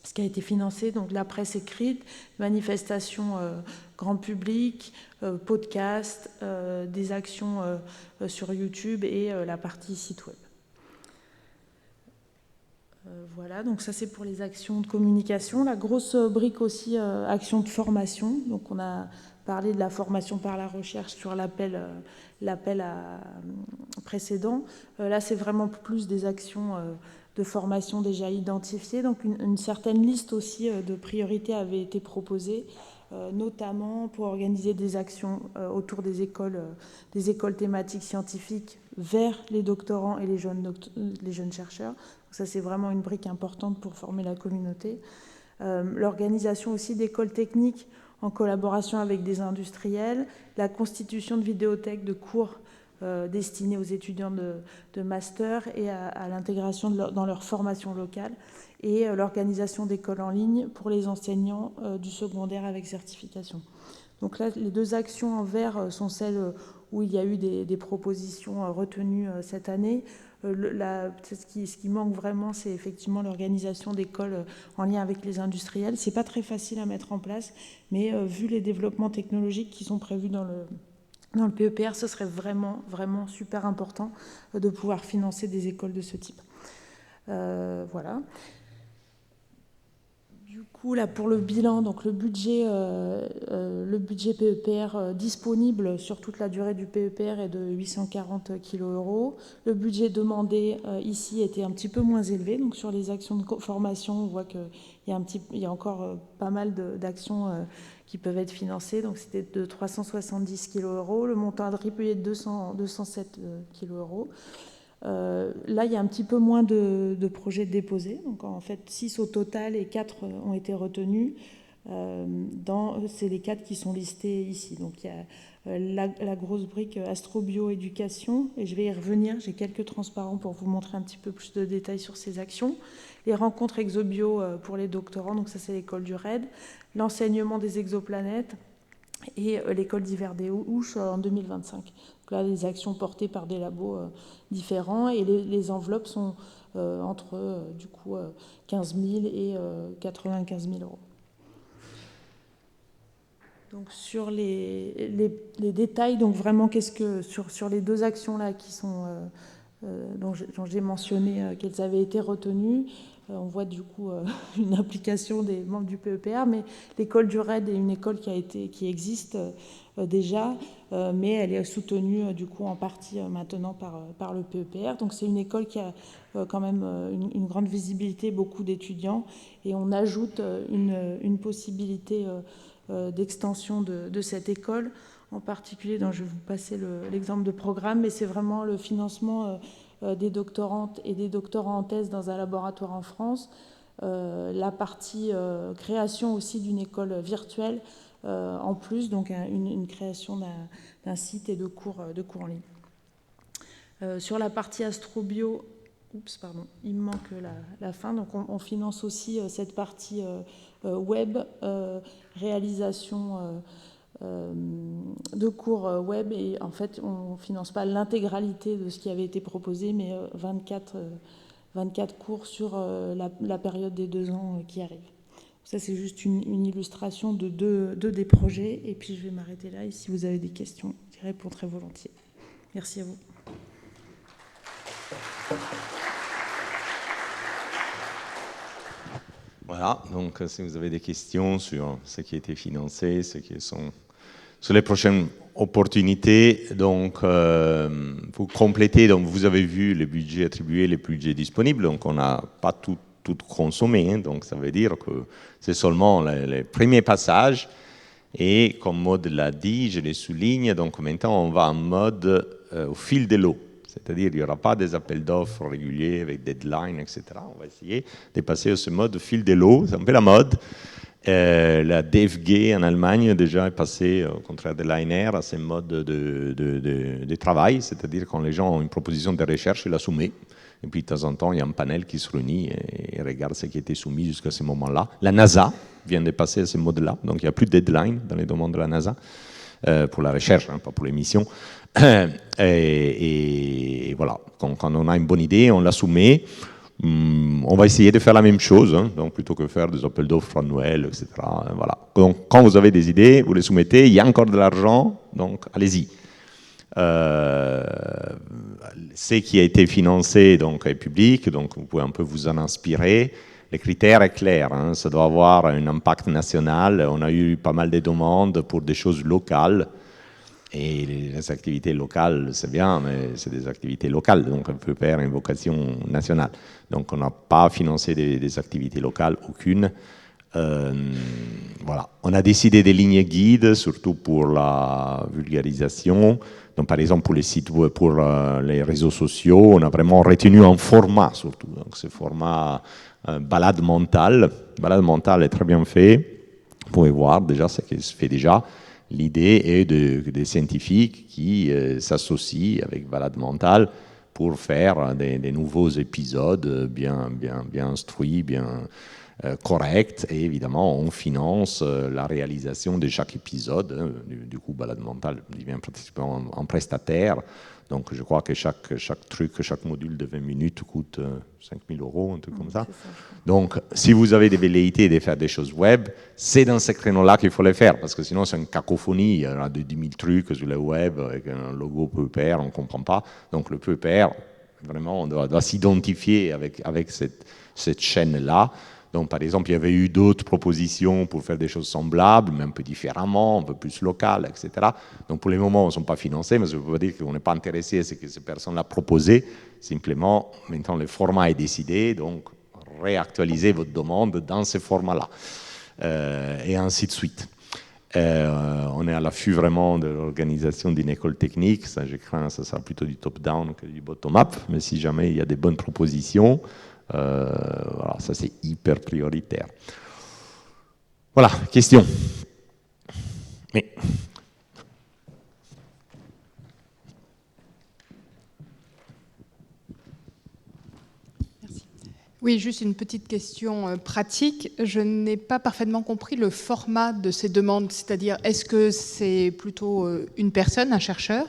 ce qui a été financé. Donc la presse écrite, manifestations grand public, podcast, des actions sur YouTube et la partie site web. Voilà, donc ça c'est pour les actions de communication. La grosse brique aussi, action de formation. Donc on a parlé de la formation par la recherche sur l'appel précédent. Là c'est vraiment plus des actions de formation déjà identifiées. Donc une certaine liste aussi de priorités avait été proposée, notamment pour organiser des actions autour des écoles thématiques scientifiques vers les doctorants et les jeunes chercheurs. Donc ça, c'est vraiment une brique importante pour former la communauté. L'organisation aussi d'écoles techniques en collaboration avec des industriels, la constitution de vidéothèques de cours destinés aux étudiants de master et à l'intégration dans leur formation locale, et l'organisation d'écoles en ligne pour les enseignants du secondaire avec certification. Donc là, les deux actions en vert sont celles où il y a eu des propositions retenues cette année. Ce qui manque vraiment, c'est effectivement l'organisation d'écoles en lien avec les industriels. C'est pas très facile à mettre en place, mais vu les développements technologiques qui sont prévus dans le PEPR, ce serait vraiment, vraiment super important de pouvoir financer des écoles de ce type. Voilà. Du coup, là, pour le bilan, donc le budget PEPR disponible sur toute la durée du PEPR est de 840 kg €. Le budget demandé ici était un petit peu moins élevé. Donc sur les actions de formation, on voit qu'il y a encore pas mal d'actions qui peuvent être financées. Donc c'était de 370 kg €. Le montant attribué est de 207 kg €. Là, il y a un petit peu moins de projets déposés. Donc, en fait, 6 au total et 4 ont été retenus. C'est les 4 qui sont listés ici. Donc, il y a la grosse brique Astrobio-éducation, et je vais y revenir. J'ai quelques transparents pour vous montrer un petit peu plus de détails sur ces actions. Les rencontres Exobio pour les doctorants, donc ça, c'est l'école du RAID. L'enseignement des exoplanètes et l'école d'hiver des Ouches en 2025. Donc là, les actions portées par des labos différents, et les enveloppes sont entre 15 000 et 95 000 €. Donc sur les détails, donc vraiment sur les deux actions là qui sont dont j'ai mentionné qu'elles avaient été retenues, on voit du coup une implication des membres du PEPR, mais l'école du RAID est une école qui existe déjà, mais elle est soutenue du coup en partie maintenant par le PEPR. Donc c'est une école qui a quand même une grande visibilité, beaucoup d'étudiants, et on ajoute une possibilité d'extension de cette école, en particulier, dont je vais vous passer l'exemple de programme, mais c'est vraiment le financement des doctorantes et des doctorants en thèse dans un laboratoire en France, la partie création aussi d'une école virtuelle en plus, donc une création d'un site et de cours en ligne. Sur la partie Astrobio, il me manque la fin, donc on finance aussi cette partie web, réalisation de cours web, et en fait on ne finance pas l'intégralité de ce qui avait été proposé, mais 24 cours sur la période des 2 ans qui arrive. Ça, c'est juste une illustration de deux des projets, et puis je vais m'arrêter là, et si vous avez des questions, j'y réponds très volontiers. Merci à vous. Voilà, donc si vous avez des questions sur ce qui a été financé, ce qui sont sur les prochaines opportunités, donc vous complétez, donc vous avez vu les budgets attribués, les budgets disponibles, donc on n'a pas tout consommé, hein, donc ça veut dire que c'est seulement les premiers passages, et comme Maud l'a dit, je les souligne, donc maintenant on va en mode au fil de l'eau. C'est-à-dire qu'il n'y aura pas des appels d'offres réguliers avec deadline, etc. On va essayer de passer à ce mode fil de l'eau, c'est un peu la mode. La DFG en Allemagne déjà est passée, au contraire de l'ANR, à ce mode de travail, c'est-à-dire quand les gens ont une proposition de recherche, ils la soumettent. Et puis de temps en temps, il y a un panel qui se réunit et regarde ce qui a été soumis jusqu'à ce moment-là. La NASA vient de passer à ce mode-là, donc il n'y a plus de deadline dans les demandes de la NASA, pour la recherche, hein, pas pour les missions. Et voilà, quand on a une bonne idée, on la soumet. On va essayer de faire la même chose, hein, donc plutôt que faire des appels d'offres annuels, etc. Voilà. Donc, quand vous avez des idées, vous les soumettez, il y a encore de l'argent, donc allez-y. Ce qui a été financé donc, est public, donc vous pouvez un peu vous en inspirer. Les critères sont clairs, hein, ça doit avoir un impact national. On a eu pas mal de demandes pour des choses locales. Et les activités locales, c'est bien, mais c'est des activités locales, donc on peut faire une vocation nationale. Donc on n'a pas financé des activités locales, aucune. Voilà. On a décidé des lignes guides, surtout pour la vulgarisation. Donc par exemple pour les sites web, pour les réseaux sociaux, on a vraiment retenu un format surtout. Donc ce format balade mentale. Balade mentale est très bien fait. Vous pouvez voir déjà ce qui se fait déjà. L'idée est des scientifiques qui s'associent avec Balade Mentale pour faire des nouveaux épisodes bien instruits, bien corrects. Et évidemment, on finance la réalisation de chaque épisode. Du coup, Balade Mentale devient pratiquement un prestataire. Donc, je crois que chaque truc, chaque module de 20 minutes coûte 5 000 €, un truc comme ça. Donc, si vous avez des velléités de faire des choses web, c'est dans ce créneau-là qu'il faut les faire, parce que sinon, c'est une cacophonie. Il y a 10 000 trucs sur le web avec un logo peu pair, on ne comprend pas. Donc, le peu pair, vraiment, on doit s'identifier avec cette chaîne-là. Donc, par exemple, il y avait eu d'autres propositions pour faire des choses semblables, mais un peu différemment, un peu plus locales, etc. Donc, pour le moment, on ne sont pas financés, mais ça ne veut pas dire qu'on n'est pas intéressé à ce que ces personnes l'ont proposé. Simplement, maintenant, le format est décidé, donc réactualisez votre demande dans ce format-là, et ainsi de suite. On est à l'affût vraiment de l'organisation d'une école technique. Ça, je crains que ça sera plutôt du top-down que du bottom-up, mais si jamais il y a des bonnes propositions, voilà, ça c'est hyper prioritaire. Voilà, question. Oui. Merci. Oui, juste une petite question pratique. Je n'ai pas parfaitement compris le format de ces demandes, c'est-à-dire est-ce que c'est plutôt une personne, un chercheur,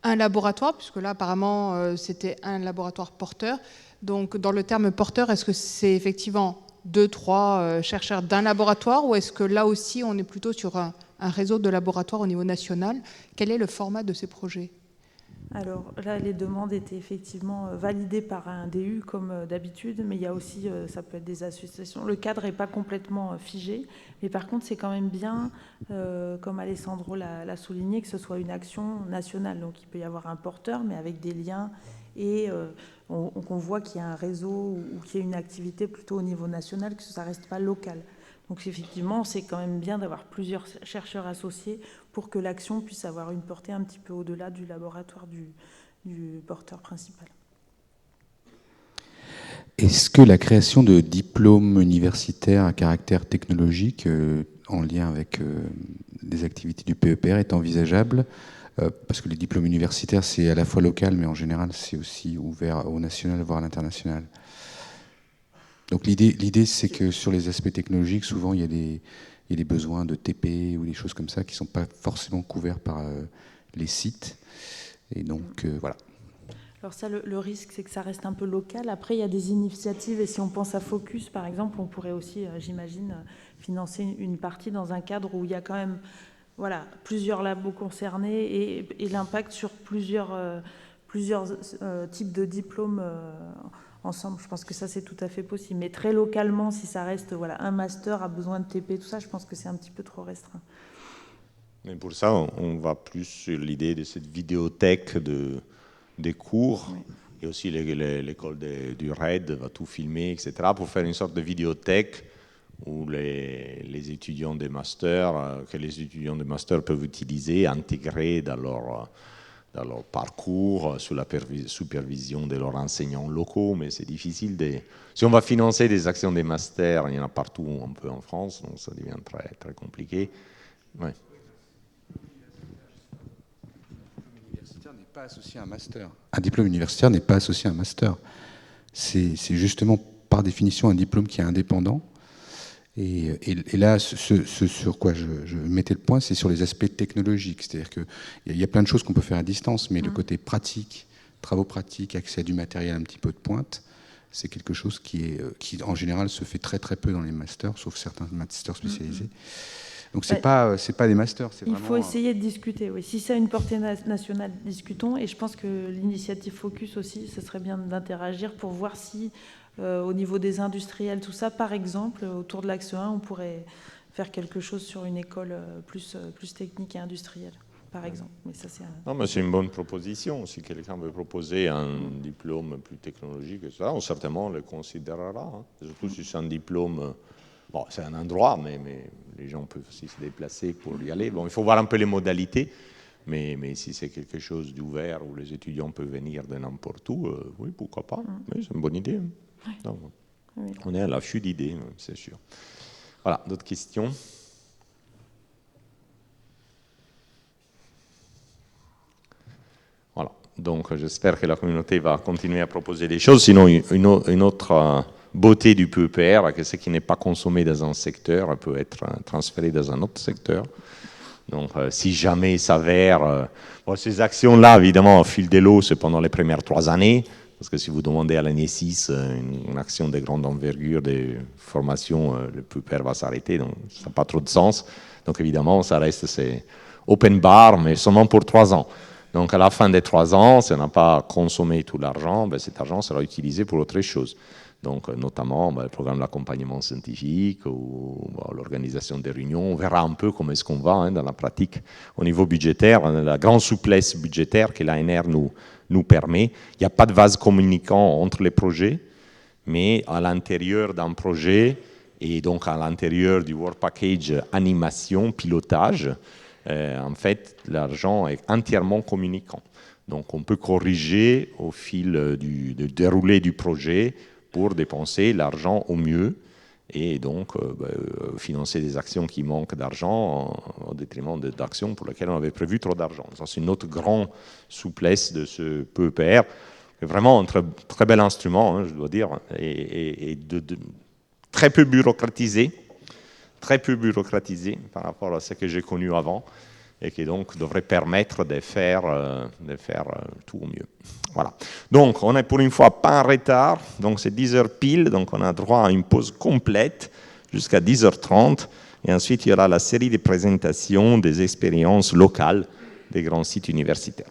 un laboratoire, puisque là apparemment c'était un laboratoire porteur. Donc, dans le terme porteur, est-ce que c'est effectivement 2-3 chercheurs d'un laboratoire, ou est-ce que là aussi, on est plutôt sur un réseau de laboratoires au niveau national? Quel est le format de ces projets? Alors là, les demandes étaient effectivement validées par un DU comme d'habitude, mais il y a aussi, ça peut être des associations. Le cadre n'est pas complètement figé, mais par contre, c'est quand même bien, comme Alessandro l'a souligné, que ce soit une action nationale. Donc il peut y avoir un porteur, mais avec des liens, et qu'on voit qu'il y a un réseau ou qu'il y a une activité plutôt au niveau national, que ça ne reste pas local. Donc effectivement, c'est quand même bien d'avoir plusieurs chercheurs associés pour que l'action puisse avoir une portée un petit peu au-delà du laboratoire du porteur principal. Est-ce que la création de diplômes universitaires à caractère technologique en lien avec des activités du PEPR est envisageable? Parce que les diplômes universitaires, c'est à la fois local, mais en général, c'est aussi ouvert au national, voire à l'international. Donc l'idée, c'est que sur les aspects technologiques, souvent, il y a il y a des besoins de TP ou des choses comme ça qui ne sont pas forcément couverts par les sites. Et donc, voilà. Alors ça, le risque, c'est que ça reste un peu local. Après, il y a des initiatives, et si on pense à Focus, par exemple, on pourrait aussi, j'imagine, financer une partie dans un cadre où il y a quand même plusieurs labos concernés et l'impact sur plusieurs types de diplômes ensemble. Je pense que ça, c'est tout à fait possible. Mais très localement, si ça reste un master a besoin de TP, tout ça, je pense que c'est un petit peu trop restreint. Mais pour ça, on va plus sur l'idée de cette vidéothèque des cours. Oui. Et aussi l'école du RAID va tout filmer, etc., pour faire une sorte de vidéothèque où les étudiants des masters, que les étudiants de master peuvent utiliser, intégrer dans leur parcours, sous la supervision de leurs enseignants locaux. Mais c'est difficile. Si on va financer des actions des masters, il y en a partout un peu en France, donc ça devient très, très compliqué. Ouais. Pas associé à un master. Un diplôme universitaire n'est pas associé à un master. C'est justement par définition un diplôme qui est indépendant. Et là, ce sur quoi je mettais le point, c'est sur les aspects technologiques. C'est-à-dire qu'il y a plein de choses qu'on peut faire à distance, mais le côté pratique, travaux pratiques, accès à du matériel un petit peu de pointe, c'est quelque chose qui en général se fait très très peu dans les masters, sauf certains masters spécialisés. Donc c'est pas des masters. Il faut essayer de discuter, oui. Si ça a une portée nationale, discutons. Et je pense que l'initiative Focus aussi, ce serait bien d'interagir pour voir si, au niveau des industriels, tout ça, par exemple, autour de l'axe 1, on pourrait faire quelque chose sur une école plus technique et industrielle, par exemple. Mais ça, non, mais c'est une bonne proposition. Si quelqu'un veut proposer un diplôme plus technologique, etc., on certainement le considérera. Hein. Surtout si c'est un diplôme... Bon, c'est un endroit, mais les gens peuvent aussi se déplacer pour y aller. Bon, il faut voir un peu les modalités, mais si c'est quelque chose d'ouvert où les étudiants peuvent venir de n'importe où, oui, pourquoi pas. Oui, c'est une bonne idée. Oui. Donc, oui. On est à l'affût d'idées, c'est sûr. Voilà, d'autres questions ? Voilà, donc j'espère que la communauté va continuer à proposer des choses. Sinon, une autre... beauté du PEPR, que ce qui n'est pas consommé dans un secteur peut être transféré dans un autre secteur. Donc, si jamais il s'avère... ces actions-là, évidemment, au fil de l'eau, c'est pendant les premières 3 années, parce que si vous demandez à l'année 6 une action de grande envergure de formation, le PEPR va s'arrêter, donc ça n'a pas trop de sens. Donc, évidemment, ça reste c'est open bar, mais seulement pour 3 ans. Donc, à la fin des 3 ans, si on n'a pas consommé tout l'argent, cet argent sera utilisé pour autre chose. Donc, notamment le programme d'accompagnement scientifique ou l'organisation des réunions. On verra un peu comment est-ce qu'on va dans la pratique au niveau budgétaire, la grande souplesse budgétaire que l'ANR nous permet. Il n'y a pas de vase communicant entre les projets, mais à l'intérieur d'un projet et donc à l'intérieur du Work Package animation, pilotage, en fait, l'argent est entièrement communicant. Donc, on peut corriger au fil du déroulé du projet pour dépenser l'argent au mieux et donc financer des actions qui manquent d'argent au détriment d'actions pour lesquelles on avait prévu trop d'argent. Ça, c'est une autre grande souplesse de ce PEPR, vraiment un très bel instrument, je dois dire, et très peu bureaucratisé par rapport à ce que j'ai connu avant, et qui donc devrait permettre de faire tout au mieux. Voilà. Donc, on est pour une fois pas en retard, donc c'est 10h pile, donc on a droit à une pause complète jusqu'à 10h30, et ensuite il y aura la série de présentations des expériences locales des grands sites universitaires.